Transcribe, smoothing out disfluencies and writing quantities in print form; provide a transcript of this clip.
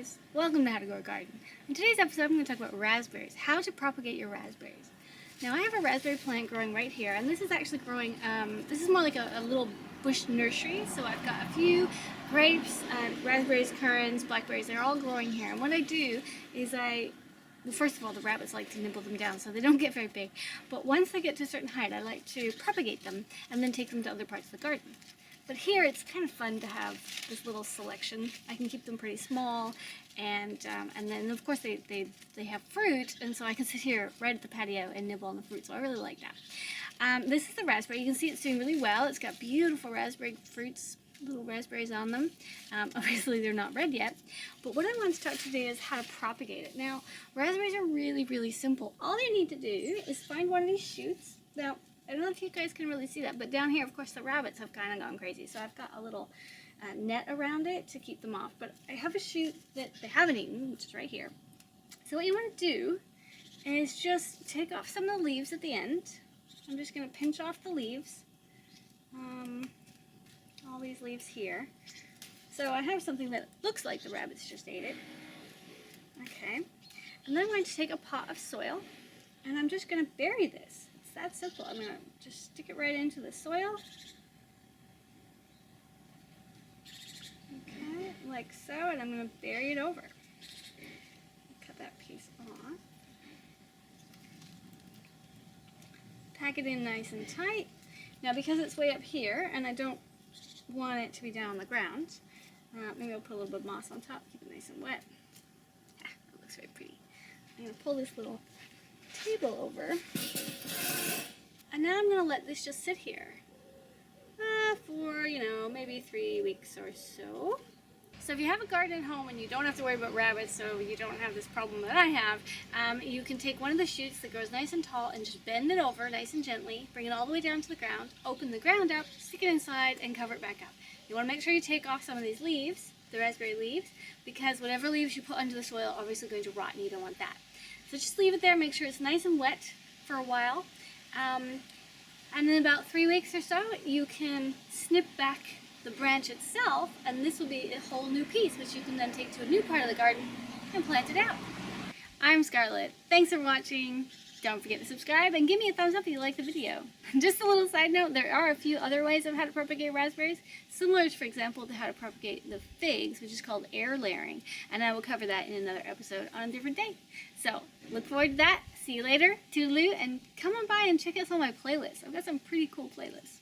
guys, welcome to How to Grow a Garden. In today's episode I'm going to talk about raspberries, how to propagate your raspberries. Now I have a raspberry plant growing right here, and this is actually growing, this is more like a little bush nursery, so I've got a few grapes, raspberries, currants, blackberries, they're all growing here. And what I do is well, first of all, the rabbits like to nibble them down so they don't get very big, but once they get to a certain height I like to propagate them and then take them to other parts of the garden. But here it's kind of fun to have this little selection. I can keep them pretty small, and then of course they have fruit, and so I can sit here right at the patio and nibble on the fruit, so I really like that. This is the raspberry. You can see it's doing really well. It's got beautiful raspberry fruits, little raspberries on them. Obviously they're not red yet, but what I want to talk today is how to propagate it. Now, raspberries are really simple. All you need to do is find one of these shoots. Now, I don't know if you guys can really see that, but down here, of course, the rabbits have kind of gone crazy. So I've got a little net around it to keep them off. But I have a shoot that they haven't eaten, which is right here. So what you want to do is just take off some of the leaves at the end. I'm just going to pinch off the leaves. All these leaves here. So I have something that looks like the rabbits just ate it. Okay. And then I'm going to take a pot of soil, and I'm just going to bury this. That simple. I'm going to just stick it right into the soil. Okay, like so, and I'm going to bury it over. Cut that piece off. Pack it in nice and tight. Now, because it's way up here, and I don't want it to be down on the ground, maybe I'll put a little bit of moss on top, keep it nice and wet. Ah, that looks very pretty. I'm going to pull this little table over. And now I'm going to let this just sit here for, maybe 3 weeks or so. So if you have a garden at home and you don't have to worry about rabbits, so you don't have this problem that I have, you can take one of the shoots that grows nice and tall and just bend it over nice and gently, bring it all the way down to the ground, open the ground up, stick it inside, and cover it back up. You want to make sure you take off some of these leaves, the raspberry leaves, because whatever leaves you put under the soil are obviously going to rot, and you don't want that. So just leave it there, make sure it's nice and wet for a while. And in about 3 weeks or so, you can snip back the branch itself, and this will be a whole new piece, which you can then take to a new part of the garden and plant it out. I'm Scarlett. Thanks for watching. Don't forget to subscribe and give me a thumbs up if you like the video. Just a little side note, there are a few other ways of how to propagate raspberries, similar, for example, to how to propagate the figs, which is called air layering, and I will cover that in another episode on a different day. So, look forward to that. See you later. Toodaloo, and come on by and check out some of my playlists. I've got some pretty cool playlists.